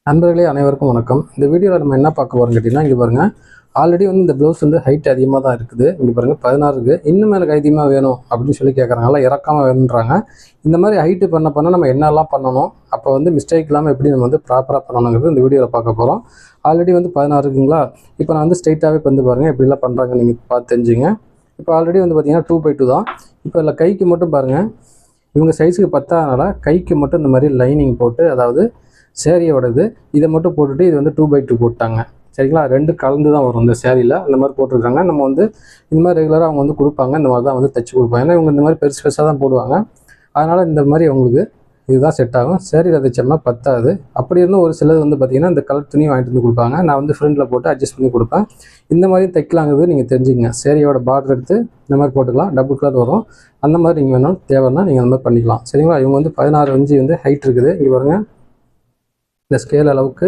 நண்பர்களே அனைவருக்கும் வணக்கம். இந்த வீடியோவில் நம்ம என்ன பார்க்க போகிறோம் கேட்டிங்கன்னா, இங்கே பாருங்கள், ஆல்ரெடி வந்து இந்த ப்ளவுஸ் வந்து ஹைட் அதிகமாக தான் இருக்குது. இங்கே பாருங்கள் 16 இருக்குது. இன்னும் மேலே அதிகமாக வேணும் அப்படின்னு சொல்லி கேட்குறாங்களா, இறக்காமல் வேணுன்றாங்க. இந்த மாதிரி ஹைட்டு பண்ண நம்ம என்னெல்லாம் பண்ணணும், அப்போ வந்து மிஸ்டேக் இல்லாமல் எப்படி நம்ம வந்து ப்ராப்பராக பண்ணணுங்கிறது இந்த வீடியோவில் பார்க்க போகிறோம். ஆல்ரெடி வந்து 16 இருக்குங்களா, இப்போ நான் வந்து ஸ்ட்ரைட்டாகவே வந்து பாருங்கள் எப்படிலாம் பண்ணுறாங்க நீங்கள் பார்த்து தெரிஞ்சுங்க. இப்போ ஆல்ரெடி வந்து பார்த்தீங்கன்னா 2/2 தான். இப்போ இதில் கைக்கு மட்டும் பாருங்கள், இவங்க சைஸுக்கு பத்தாதனால கைக்கு மட்டும் இந்த மாதிரி லைனிங் போட்டு, அதாவது சேரீயோடது இதை மட்டும் போட்டுட்டு இது வந்து 2/2 போட்டாங்க. சரிங்களா, ரெண்டு கலந்து தான் வரும் இந்த சேரீயில். இந்த மாதிரி போட்டிருக்காங்க. நம்ம வந்து இந்த மாதிரி ரெகுலராக அவங்க வந்து கொடுப்பாங்க, இந்த மாதிரி தான் வந்து தைச்சி கொடுப்பாங்க. ஏன்னா இவங்க இந்த மாதிரி பெருசு பெருசாக தான் போடுவாங்க. அதனால் இந்த மாதிரி அவங்களுக்கு இதுதான் செட் ஆகும். சேரீயில் தைச்சோம்னா பத்தாது. அப்படி இருந்தும் ஒரு சிலது வந்து பார்த்திங்கன்னா இந்த கலர் துணி வாங்கிட்டு வந்து கொடுப்பாங்க. நான் வந்து ஃப்ரெண்டில் போட்டு அட்ஜஸ்ட் பண்ணி கொடுப்பேன். இந்த மாதிரி தைக்கலாங்கிறது நீங்கள் தெரிஞ்சுங்க. சேரீயோட பார்டர் எடுத்து இந்த மாதிரி போட்டுக்கலாம், டபுள் கலர் வரும். அந்த மாதிரி நீங்கள் வேணும் தேவைன்னா நீங்கள் அந்த மாதிரி பண்ணிக்கலாம். சரிங்களா, இவங்க வந்து 16 இன்ச்சு வந்து ஹைட் இருக்குது. இங்கே பாருங்கள், இந்த ஸ்கேல் அளவுக்கு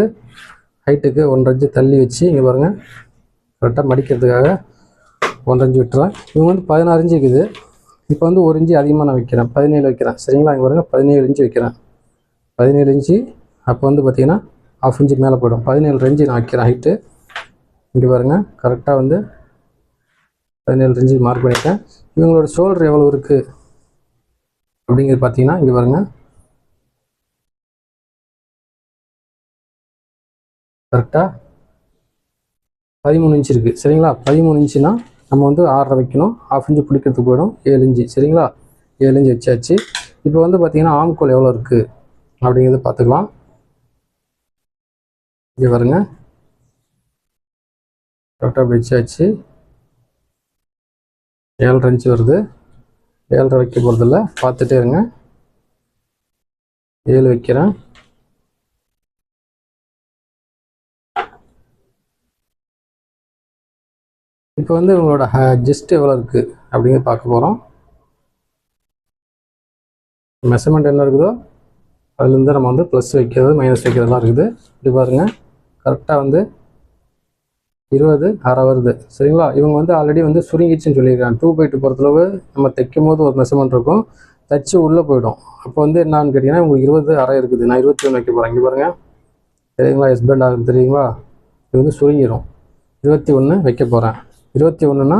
ஹைட்டுக்கு 1.5 இன்ச்சு தள்ளி வச்சு இங்கே பாருங்கள், கரெக்டாக மடிக்கிறதுக்காக 1.5 இன்ச்சு விட்டுறேன். இவங்க வந்து 16 இன்ச்சு இருக்குது. இப்போ வந்து 1 இன்ச்சு அதிகமாக நான் வைக்கிறேன், 17 வைக்கிறேன். சரிங்களா, இங்கே பாருங்கள் 17 இன்ச்சு வைக்கிறேன். 17 இன்ச்சு அப்போ வந்து பார்த்திங்கன்னா 1/2 இன்ச்சு மேலே போய்டும். 17 இன்ச்சு நான் வைக்கிறேன் ஹைட்டு. இங்கே பாருங்கள், கரெக்டாக வந்து 17 இன்ச்சு மார்க் பண்ணிட்டேன். இவங்களோட ஷோல்டர் எவ்வளோ இருக்குது அப்படிங்கிறது பார்த்தீங்கன்னா, இங்கே பாருங்கள், கரெக்டாக 13 இன்ச்சு இருக்குது. சரிங்களா, 13 இன்ச்சுனா நம்ம வந்து 6.5 வைக்கணும். 1/2 இன்ச்சு பிடிக்கிறதுக்கு போயிடும். 7 இன்ச்சு. சரிங்களா, 7 இன்ச்சு வச்சாச்சு. இப்போ வந்து பார்த்திங்கன்னா ஆம்கோல் எவ்வளோ இருக்குது அப்படிங்கிறது பார்த்துக்கலாம். இங்கே பாருங்க, கரெக்டாக அப்படி வச்சாச்சு. 7.5 இன்ச்சு வருது. 7.5 வைக்க போகிறதில்ல, பார்த்துட்டே இருங்க. 7 வைக்கிறேன். இப்போ வந்து உங்களோட ஜஸ்ட் எவ்வளோ இருக்குது அப்படிங்கிறது பார்க்க போகிறோம். மெஷர்மெண்ட் என்ன இருக்குதோ அதுலேருந்து நம்ம வந்து ப்ளஸ் வைக்கிறது மைனஸ் வைக்கிறதுலாம் இருக்குது. இப்படி பாருங்கள், கரெக்டாக வந்து 20.5 வருது. சரிங்களா, இவங்க வந்து ஆல்ரெடி வந்து சுருங்கிச்சுன்னு சொல்லியிருக்காங்க. 2/2 பொறுத்தளவு நம்ம தைக்கும் போது ஒரு மெஷர்மெண்ட் இருக்கும், தைச்சி உள்ளே போயிடும். அப்போ வந்து என்னான்னு கேட்டிங்கன்னா, உங்களுக்கு 20.5 இருக்குது. நான் 21 வைக்க போகிறேன். இங்கே பாருங்கள், சரிங்களா, ஹஸ்பண்ட் ஆகுது தெரியுங்களா, இது வந்து சுருங்கிடும். 21 வைக்க போகிறேன். 21னா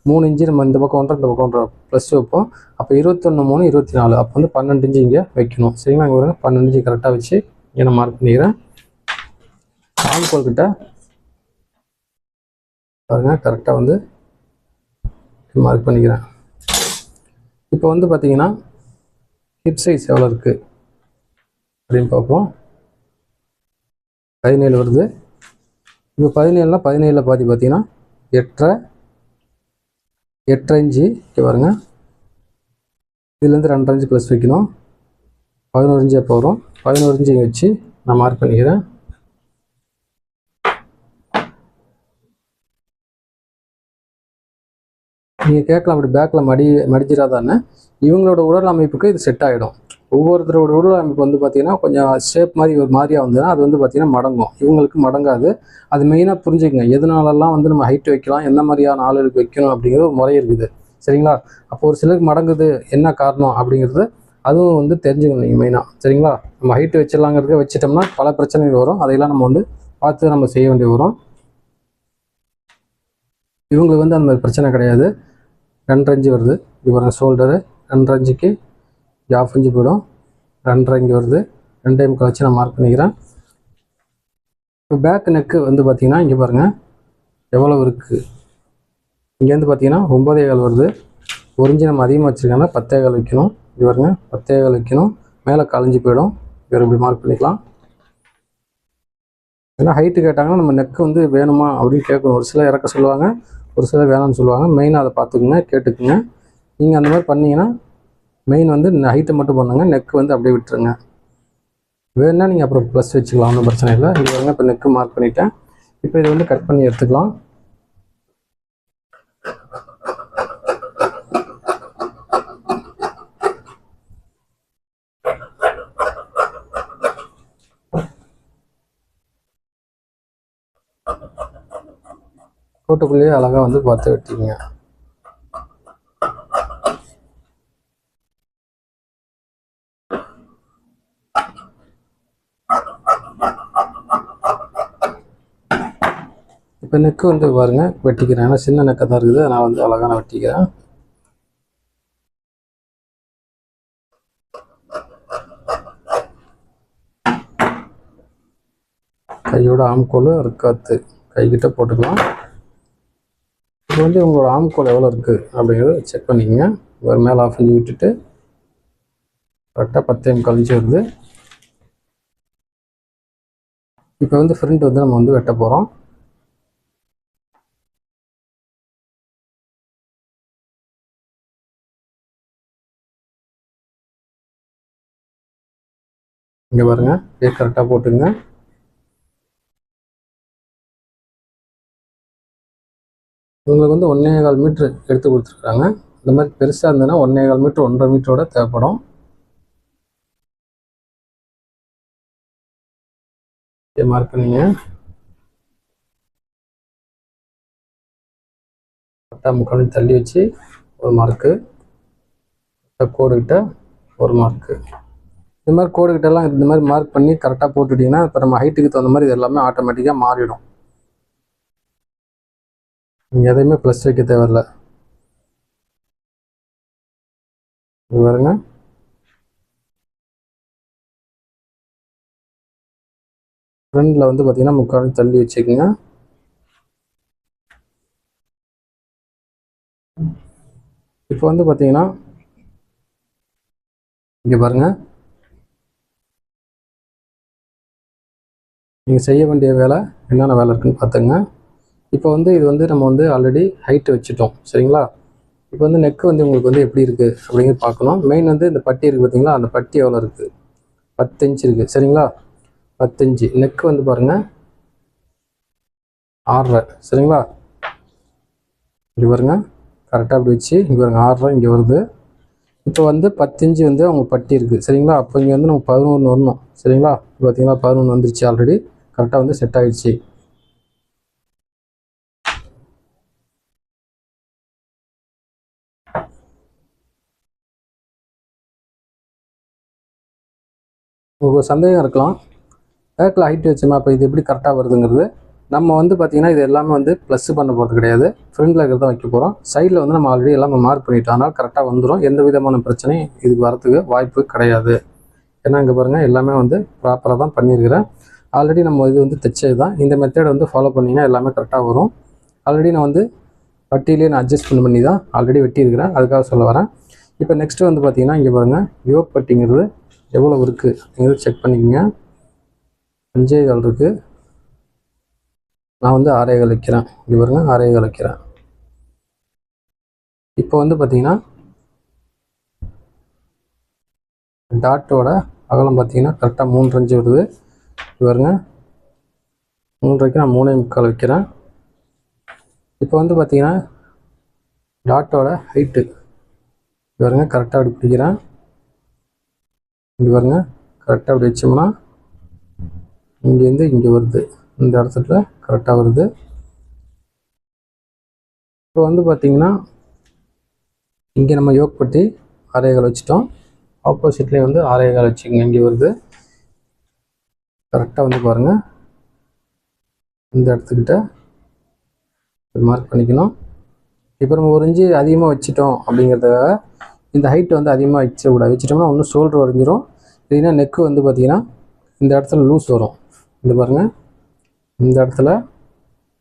3 இன்ச்சு நம்ம இந்த பக்கம் 1.5 இந்த பக்கம் 1.5 ப்ளஸ் வைப்போம். அப்போ 21 3 24, அப்போ வந்து 12 இன்ச்சு இங்கே வைக்கணும். சரிங்களா, இங்கே ஒரு 12 இன்ச்சு கரெக்டாக வச்சு இங்கே நான் மார்க் பண்ணிக்கிறேன். ஆம்கோல் கிட்ட பாருங்கள், கரெக்டாக வந்து மார்க் பண்ணிக்கிறேன். இப்போ வந்து பார்த்தீங்கன்னா ஹிப் சைஸ் எவ்வளோ இருக்குது அப்படின்னு பார்ப்போம். 17 வருது. இப்போ 17னா 17 பாதி பார்த்தீங்கன்னா 8.5 இன்ச்சு. இங்கே பாருங்கள், இதுலேருந்து 2.5 இன்ச்சு ப்ளஸ் வைக்கணும். 11 இன்ச்சு எப்போ வரும், 11 இன்ச்சு வச்சு நான் மார்க் பண்ணிக்கிறேன். நீங்கள் கேட்கலாம், அப்படி பேக்கில் மடிச்சிடாதானே. இவங்களோட உடல் அமைப்புக்கு இது செட் ஆகிடும். ஒவ்வொருத்தரோட உடல் அமைப்பு வந்து பார்த்திங்கன்னா கொஞ்சம் ஷேப் மாதிரி ஒரு மாதிரியாக வந்ததுன்னா அது வந்து பார்த்திங்கன்னா மடங்கும். இவங்களுக்கு மடங்காது. அது மெயினாக புரிஞ்சுக்கங்க, எதனாலலாம் வந்து நம்ம ஹைட் வைக்கலாம், என்ன மாதிரியான ஆளுகளுக்கு வைக்கணும் அப்படிங்கிற ஒரு முறை இருக்குது. சரிங்களா, அப்போ ஒரு சிலருக்கு மடங்குது, என்ன காரணம் அப்படிங்கிறது அதுவும் வந்து தெரிஞ்சுக்கணும் நீங்கள் மெயினாக. சரிங்களா, நம்ம ஹைட்டு வச்சிடலாங்கிறதுக்கு வச்சிட்டோம்னா பல பிரச்சனைகள் வரும். அதையெல்லாம் நம்ம வந்து பார்த்து நம்ம செய்ய வேண்டிய வரும். இவங்களுக்கு வந்து அந்த மாதிரி பிரச்சனை கிடையாது. 2.5 இன்ச்சு வருது. இப்போ ஷோல்டரு 2.5 இன்ச்சுக்கு 1/2 இன்ச்சு போயிடும். 2.5 இங்கே வருது. 2.5 வச்சு நான் மார்க் பண்ணிக்கிறேன். இப்போ பேக் நெக்கு வந்து பார்த்திங்கன்னா இங்கே பாருங்கள் எவ்வளோ இருக்குது. இங்கேருந்து பார்த்தீங்கன்னா 9.25 வருது. 1 இன்ச்சு நம்ம அதிகமாக வச்சுருக்காங்க, 10.25 வைக்கணும். இது பாருங்க, 10.25 வைக்கணும். மேலே கலைஞ்சி போயிடும். வேறு இப்படி மார்க் பண்ணிக்கலாம். ஏன்னா ஹைட்டு கேட்டாங்கன்னா நம்ம நெக்கு வந்து வேணுமா அப்படின்னு கேட்கணும். ஒரு சில இறக்க சொல்லுவாங்க, ஒரு சிலர் வேணாம்னு சொல்லுவாங்க. மெயினாக அதை பார்த்துக்குங்க, கேட்டுக்குங்க. நீங்கள் அந்த மாதிரி பண்ணிங்கன்னா மெயின் வந்து ஹைட்டை மட்டும் பண்ணுங்க, நெக்கு வந்து அப்படியே விட்டுருங்க. வேணுன்னா நீங்கள் அப்புறம் ப்ளஸ் வச்சுக்கலாம், ஒன்றும் பிரச்சனை இல்லை. இது வந்து இப்போ நெக்கு மார்க் பண்ணிட்டேன். இப்போ இதை வந்து கட் பண்ணி எடுத்துக்கலாம். கோட்டுக்குள்ளேயே அழகாக வந்து பார்த்து வெட்டிங்க. இப்போ நெக்கு வந்து பாருங்க வெட்டிக்கிறேன். ஏன்னா சின்ன நெக்கை தான் இருக்குது, நான் வந்து அழகான வெட்டிக்கிறேன். கையோட ஆம்கோல் இருக்காத்து கைக்கிட்ட போட்டுக்கலாம். இப்போ வந்து உங்களோட ஆம்கோல் எவ்வளோ இருக்குது அப்படிங்கிறத செக் பண்ணிக்கங்க. ஒரு மேலே 1/2 இன்ச்சு விட்டுட்டு கரெக்டாக 10 இன்ச்சு வருது. இப்போ வந்து ஃப்ரண்ட் வந்து நம்ம வந்து வெட்ட போகிறோம். இங்கே பாருங்க, இதே கரெக்டாக போட்டுங்க. உங்களுக்கு வந்து 1.25 மீட்ரு எடுத்து கொடுத்துருக்காங்க. இந்த மாதிரி பெருசாக இருந்ததுன்னா 1.25 மீட்ரு 1.5 மீட்டரோட தேவைப்படும். மார்க் பண்ணிங்க. கரெக்டாக 3/4 இன்ச் தள்ளி வச்சு ஒரு மார்க்கு, கோடு கிட்ட ஒரு மார்க்கு. இந்த மாதிரி கோடு கிட்டலாம் இந்த மாதிரி மார்க் பண்ணி கரெக்டாக போட்டுட்டிங்கன்னா இப்போ நம்ம ஹைட்டுக்கு தகுந்த மாதிரி இது எல்லாமே ஆட்டோமேட்டிக்காக மாறிடும். நீங்கள் எதையுமே ப்ளஸ் வைக்க தேவையில்லை. இது பாருங்க, ஃப்ரண்டில் வந்து பார்த்தீங்கன்னா 3/4 இன்ச் தள்ளி வச்சுக்கோங்க. இப்போ வந்து பார்த்தீங்கன்னா இங்கே பாருங்கள், நீங்கள் செய்ய வேண்டிய வேலை என்னென்ன வேலை இருக்குதுன்னு பார்த்துங்க. இப்போ வந்து இது வந்து நம்ம வந்து ஆல்ரெடி ஹைட்டு வச்சுட்டோம், சரிங்களா? இப்போ வந்து நெக்கு வந்து உங்களுக்கு வந்து எப்படி இருக்குது அப்படிங்கிறது பார்க்கணும். மெயின் வந்து இந்த பட்டி இருக்குது பார்த்தீங்களா, அந்த பட்டி எவ்வளோ இருக்குது? 10 இன்ச் இருக்குது, சரிங்களா? 10 இன்ச்சு. நெக்கு வந்து பாருங்கள் 6.5, சரிங்களா? இங்கே பாருங்க, கரெக்டாக அப்படி வச்சு இங்கே பாருங்க 6.5 இங்கே வருது. இப்போ வந்து 10 இன்ச்சு வந்து அவங்க பட்டி இருக்குது, சரிங்களா? அப்போ இங்கே வந்து நம்ம 11 வரணும், சரிங்களா? பார்த்தீங்களா 11 வந்துருச்சு, ஆல்ரெடி கரெக்டாக வந்து செட் ஆகிடுச்சு. உங்களுக்கு சந்தேகம் இருக்கலாம், பேக்கில் ஹைட் வச்சோமா அப்போ இது எப்படி கரெக்டாக வருதுங்கிறது. நம்ம வந்து பார்த்திங்கன்னா இது எல்லாமே வந்து ப்ளஸ் பண்ண போகிறது கிடையாது, ஃப்ரண்டில் இருக்கிறத வைக்க போகிறோம். சைடில் வந்து நம்ம ஆல்ரெடி எல்லாமே மார்க் பண்ணிட்டோம், அதனால் கரெக்டாக வந்துடும். எந்த விதமான பிரச்சனையும் இதுக்கு வரத்துக்கு வாய்ப்பு கிடையாது. ஏன்னா இங்கே பாருங்கள், எல்லாமே வந்து ப்ராப்பராக தான் பண்ணியிருக்கிறேன். ஆல்ரெடி நம்ம இது வந்து தைச்சது தான். இந்த மெத்தடை வந்து ஃபாலோ பண்ணிங்கன்னா எல்லாமே கரெக்டாக வரும். ஆல்ரெடி நான் வந்து பட்டியிலே நான் அட்ஜஸ்ட் பண்ணி தான் ஆல்ரெடி வெட்டியிருக்கிறேன், அதுக்காக சொல்ல வரேன். இப்போ நெக்ஸ்ட்டு வந்து பார்த்திங்கன்னா இங்கே பாருங்கள், யோக் பட்டிங்கிறது எவ்வளோ இருக்குது அப்படிங்கிறது செக் பண்ணிக்கோங்க. 5.25 இருக்குது, நான் வந்து 6.25 வைக்கிறேன். இங்கே பாருங்க 6.25 வைக்கிறேன். இப்போ வந்து பார்த்தீங்கன்னா டாட்டோட அகலம் பார்த்தீங்கன்னா கரெக்டாக 3 இன்ச்சு வருது. இது பாருங்க 3.5க்கு நான் 3.25 வைக்கிறேன். இப்போ வந்து பார்த்தீங்கன்னா டாட்டோட ஹைட்டு இது பாருங்க கரெக்டாக அப்படி பிடிக்கிறேன். இங்கே பாருங்க கரெக்டாக அப்படி வச்சோம்னா இங்கேருந்து இங்கே வருது, இந்த இடத்துல கரெக்டாக வருது. இப்போ வந்து பார்த்தீங்கன்னா இங்கே நம்ம யோக் பட்டி 6.25 வச்சுட்டோம், ஆப்போசிட்லேயே வந்து 6.25 வச்சுக்கோங்க. இங்கே வருது கரெக்டாக வந்து பாருங்கள், இந்த இடத்துக்கிட்ட மார்க் பண்ணிக்கணும். இப்போ நம்ம 1 இன்ச்சு அதிகமாக வச்சுட்டோம் அப்படிங்கிறதுக்காக இந்த ஹைட் வந்து அதிகமாக வச்சக்கூடாது. வச்சுட்டோம்னா ஒன்றும் ஷோல்டர் வரைஞ்சிரும், இல்லைன்னா நெக்கு வந்து பார்த்திங்கன்னா இந்த இடத்துல லூஸ் வரும். இந்த பாருங்கள், இந்த இடத்துல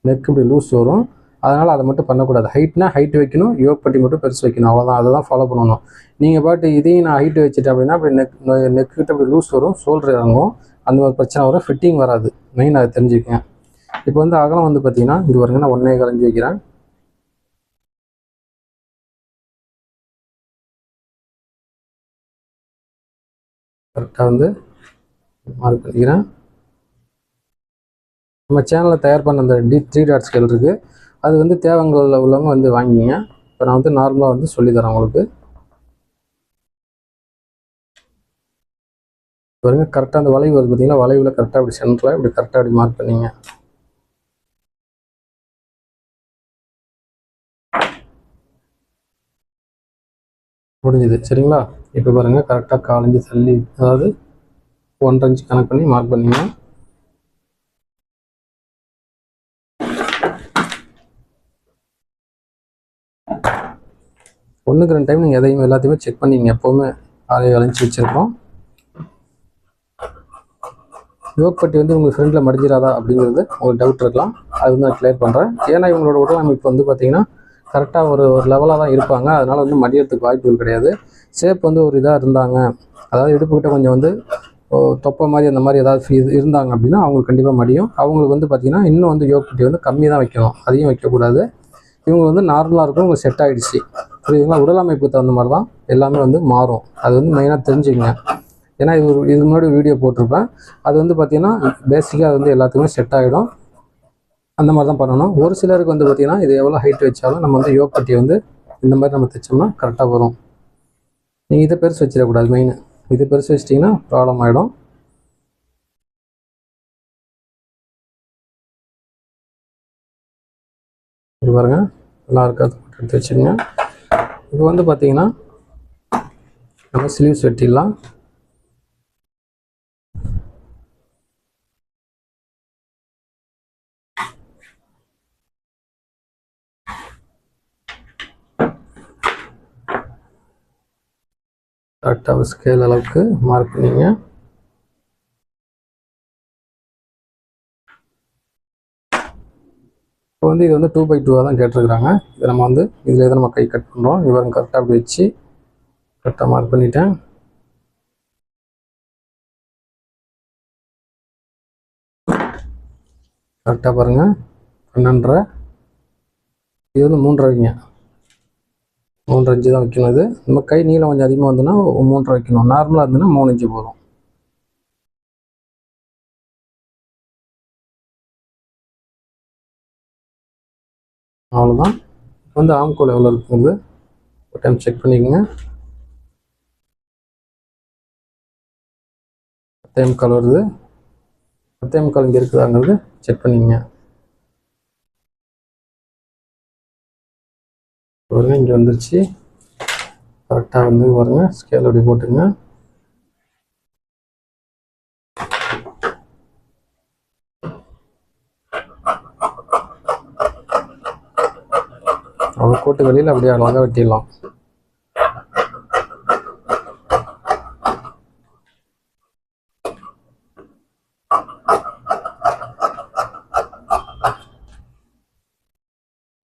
நெக் இப்படி லூஸ் வரும், அதனால் அதை மட்டும் பண்ணக்கூடாது. ஹைட்னா ஹைட் வைக்கணும், யோக் பட்டி மட்டும் பெருசு வைக்கணும், அவ்வளோதான். அதை தான் ஃபாலோ பண்ணணும். நீங்கள் பாட்டு இதையும் நான் ஹைட்டு வச்சுட்டேன் அப்படின்னா அப்படி நெக்கிட்ட அப்படி லூஸ் வரும், ஷோல்டர் இறங்கும், அந்த மாதிரி பிரச்சனை வரும், ஃபிட்டிங் வராது. மெயின் அதை தெரிஞ்சுக்கேன். இப்போ வந்து அகலம் வந்து பார்த்தீங்கன்னா இது பாருங்க, நான் 1.25 இன்ச்சு வைக்கிறேன். கரெக்டாக வந்து மார்க் பண்ணிக்கிறேன். நம்ம சேனலில் தயார் பண்ண அந்த 3 டாட் ஸ்கேல் இருக்குது, அது வந்து தேவைங்களில் உள்ளவங்க வந்து வாங்கிங்க. இப்போ நான் வந்து நார்மலாக வந்து சொல்லித்தரேன் உங்களுக்கு. பாருங்க கரெக்டாக அந்த வளைவு வருது பார்த்தீங்கன்னா, வளைவில் கரெக்டாக அப்படி சென்டரில் இப்படி கரெக்டாக அப்படி மார்க் பண்ணிங்க. முடிஞ்சுது, சரிங்களா? இப்போ பாருங்கள் கரெக்டாக 4 இன்ச்சு தள்ளி, அதாவது 1.5 இன்ச்சு கணக்கு பண்ணி மார்க் பண்ணிங்க. 1க்கு 2 டைம் நீங்கள் எதையும் எல்லாத்தையுமே செக் பண்ணிங்க. எப்போவுமே 6 இன்ச் வச்சுருக்கோம். யோக் பட்டி வந்து உங்கள் ஃப்ரெண்டில் மடிஞ்சிடாதா அப்படிங்கிறது உங்களுக்கு டவுட் இருக்கலாம். அது வந்து நான் கிளியர் பண்ணுறேன். ஏன்னா இவங்களோட உடலமைப்பு வந்து பார்த்திங்கன்னா கரெக்டாக ஒரு லெவலாக தான் இருப்பாங்க. அதனால் வந்து மடியறதுக்கு வாய்ப்புகள் கிடையாது. ஷேப் வந்து ஒரு இதாக இருந்தாங்க, அதாவது இடுப்புக்கிட்ட கொஞ்சம் வந்து தொப்பை மாதிரி அந்த மாதிரி ஏதாவது இருந்தாங்க அப்படின்னா அவங்களுக்கு கண்டிப்பாக மடியும். அவங்களுக்கு வந்து பார்த்திங்கன்னா இன்னும் வந்து யோக் பட்டி வந்து கம்மி தான் வைக்கணும், அதிகம் வைக்கக்கூடாது. இவங்க வந்து நார்மலாக இருக்கும், உங்களுக்கு செட் ஆகிடுச்சு. புரியுதுங்களா? உடலமைப்புக்கு தகுந்த மாதிரி தான் எல்லாமே வந்து மாறும். அது வந்து மெயினாக தெரிஞ்சுக்கங்க. ஏன்னா இதுக்கு முன்னாடி வீடியோ போட்டிருப்பேன். அது வந்து பார்த்திங்கன்னா பேசிக்காக அது வந்து எல்லாத்துக்குமே செட் ஆகிடும். அந்த மாதிரி தான் பண்ணணும். ஒரு சிலருக்கு வந்து பார்த்திங்கன்னா இது எவ்வளோ ஹைட் வச்சாலும் நம்ம வந்து யோக் பட்டி வந்து இந்த மாதிரி நம்ம தைச்சோம்னா கரெக்டாக வரும். நீங்கள் இதை பெருசு வச்சிடக்கூடாது. மெயின் இதை பெருசு வச்சிட்டிங்கன்னா ப்ராப்ளம் ஆகிடும். இது பாருங்கள், நல்லா இருக்காது, எடுத்து வச்சுருங்க. இப்போ வந்து பார்த்திங்கன்னா நம்ம ஸ்லீவ்ஸ் வெட்டிடலாம். கரெக்டாக ஸ்கேல் அளவுக்கு மார்க் பண்ணிங்க. இப்போ வந்து இது வந்து 2x2 தான் கேட்டிருக்கிறாங்க. இதை நம்ம வந்து இதில் எதை நம்ம கை கட் பண்ணுறோம். இவங்க கரெக்டாக அப்படி வச்சு கரெக்டாக மார்க் பண்ணிட்டேன். கரெக்டாக பாருங்கள், 12.5. இது வந்து 3.5 வைங்க. 3 இன்ச்சு தான் வைக்கணும். இது நம்ம கை நீளம் கொஞ்சம் அதிகமாக வந்துன்னா 3.5 வைக்கணும். நார்மலாக இருந்ததுன்னா 3 இன்ச்சு போதும். அவ்வளோதான். வந்து ஆம்கோல் எவ்வளோ இருக்குது ஒரு டைம் செக் பண்ணிக்கோங்க. 10.25 வருது. 10.25 இங்கே இருக்குதாங்கிறது செக் பண்ணிக்கங்க. பாருங்க, இங்கே வந்துருச்சு. கரெக்டாக வந்து பாருங்க, ஸ்கேல் அப்படி போட்டுங்க. அவங்க கோட்டு வெளியில் அப்படியே அழகாக வெட்டிடலாம்.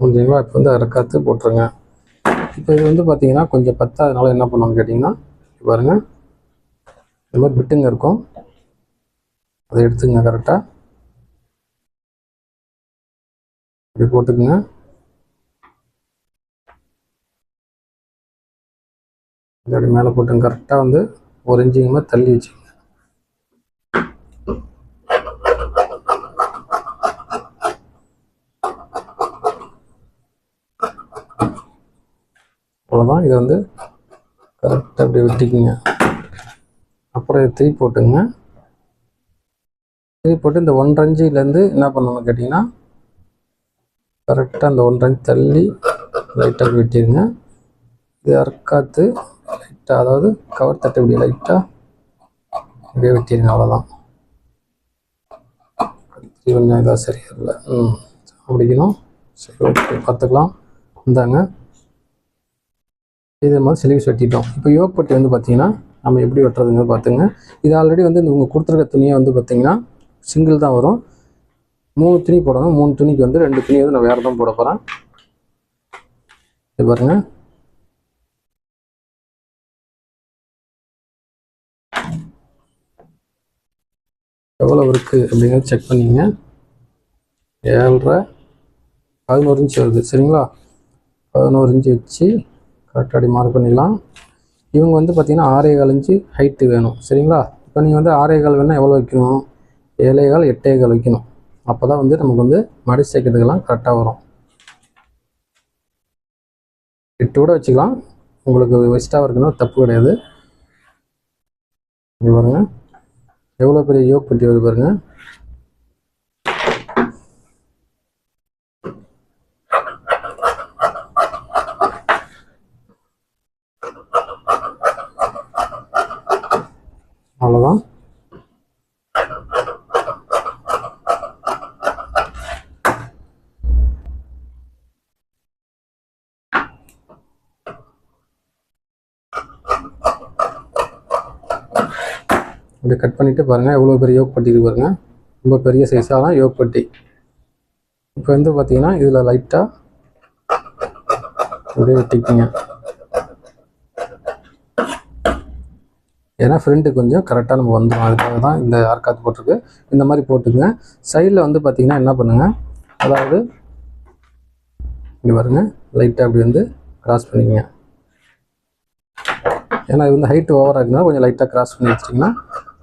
ஓகேங்களா? இப்போ வந்து அரைக்காத்து போட்டுருங்க. இப்போ இது வந்து பார்த்தீங்கன்னா கொஞ்சம் பத்தாதனால என்ன பண்ணுவோம்னு கேட்டிங்கன்னா, பாருங்கள், இந்த மாதிரி பிட்டுங்க இருக்கும், அதை எடுத்துங்க. கரெக்டாக இப்படி போட்டுக்குங்க. அப்படி மேலே போட்டுங்க. கரெக்டாக வந்து 1 இன்ச்சுக்கு மாதிரி தள்ளி வச்சுங்க. அவ்வளோதான். இதை வந்து கரெக்டாக அப்படி வெட்டிக்குங்க. அப்புறம் இதை திருப்பி போட்டுங்க. திருப்பி போட்டு இந்த 1.5 இன்ச்சிலேருந்து என்ன பண்ணணும்னு கேட்டிங்கன்னா, கரெக்டாக அந்த 1.5 இன்ச் தள்ளி லைட்டாக வெட்டிடுங்க. இது அரைக்காத்து லைட்டாக, அதாவது கவர் தட்டை இப்படி லைட்டாக அப்படியே வெட்டிடுங்க. அவ்வளோதான். கொஞ்சம் இதாக சரியா இல்லை, அப்படிக்கணும். சரி, ஓகே, பார்த்துக்கலாம். இந்தாங்க, இதே மாதிரி ஸ்லீவ்ஸ் வெட்டிட்டோம். இப்போ யோக் பட்டி வந்து பார்த்தீங்கன்னா நம்ம எப்படி வெட்டுறதுங்க பார்த்துங்க. இது ஆல்ரெடி வந்து இவங்க கொடுத்துருக்க துணியை வந்து பார்த்தீங்கன்னா சிங்கிள் தான் வரும். 3 துணி போடணும். 3 துணிக்கு வந்து 2 துணி வந்து நான் வேறு தான் போட போகிறேன். இது பாருங்கள், எவ்வளோ இருக்குது அப்படிங்கிறது செக் பண்ணிங்க. 7.5 11 இன்ச்சு வருது. சரிங்களா? 11 இன்ச்சு வச்சு கரெக்டாக அப்படி மார்க் பண்ணிக்கலாம். இவங்க வந்து பார்த்திங்கன்னா 6.25 இன்ச்சு ஹைட்டு வேணும். சரிங்களா? இப்போ நீங்கள் வந்து 6.25 வேணுன்னா எவ்வளோ வைக்கணும்? 7.25 8.25 வைக்கணும். அப்போ தான் வந்து நமக்கு வந்து மடிச்சு தைக்கிறதுக்கெல்லாம் கரெக்டாக வரும். 8 கூட வச்சுக்கலாம், உங்களுக்கு எக்ஸ்ட்ராக இருக்குன்னா தப்பு கிடையாது. இங்கே பாருங்கள், எவ்வளோ பெரிய யோக் பட்டி வருது பாருங்கள். அவ்வளோதான். இப்படி கட் பண்ணிவிட்டு பாருங்கள் எவ்வளோ பெரிய யோக் பட்டி இருக்கு பாருங்கள். ரொம்ப பெரிய சைஸான யோக் பட்டி. இப்போ வந்து பார்த்தீங்கன்னா இதில் லைட்டாக அப்படியே வெட்டிக்கிங்க. ஏன்னா ஃப்ரெண்டு கொஞ்சம் கரெக்டாக நம்ம வந்துடும், அதுக்காக தான் இந்த ஆர்காத் போட்டிருக்கு. இந்த மாதிரி போட்டுக்குங்க. சைடில் வந்து பார்த்திங்கன்னா என்ன பண்ணுங்கள், அதாவது இங்கே பாருங்க லைட்டாக அப்படி வந்து கிராஸ் பண்ணிக்கங்க. ஏன்னா இது வந்து ஹைட் ஓவராக இருக்குன்னா கொஞ்சம் லைட்டாக கிராஸ் பண்ணி வச்சிட்டிங்கன்னா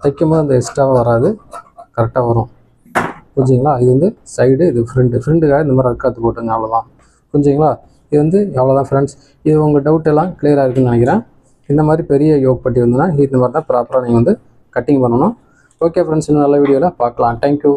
தைக்கும் போது அந்த எக்ஸ்ட்ராவாக வராது, கரெக்டாக வரும். புரிஞ்சுங்களா? இது வந்து சைடு, இது ஃப்ரெண்டுக்காக இந்த மாதிரி ஆர்காத் போட்டுங்க, அவ்வளோதான். புரிஞ்சுங்களா? இது வந்து அவ்வளோதான் ஃப்ரெண்ட்ஸ். இது உங்கள் டவுட் எல்லாம் கிளியராக இருக்குன்னு நினைக்கிறேன். இந்த மாதிரி பெரிய யோக் பட்டி வந்துன்னா இந்த மாதிரி தான் ப்ராப்பராக நீங்கள் வந்து கட்டிங் பண்ணணும். ஓகே ஃப்ரெண்ட்ஸ், இன்னும் நல்ல வீடியோவில் பார்க்கலாம். தேங்க்யூ.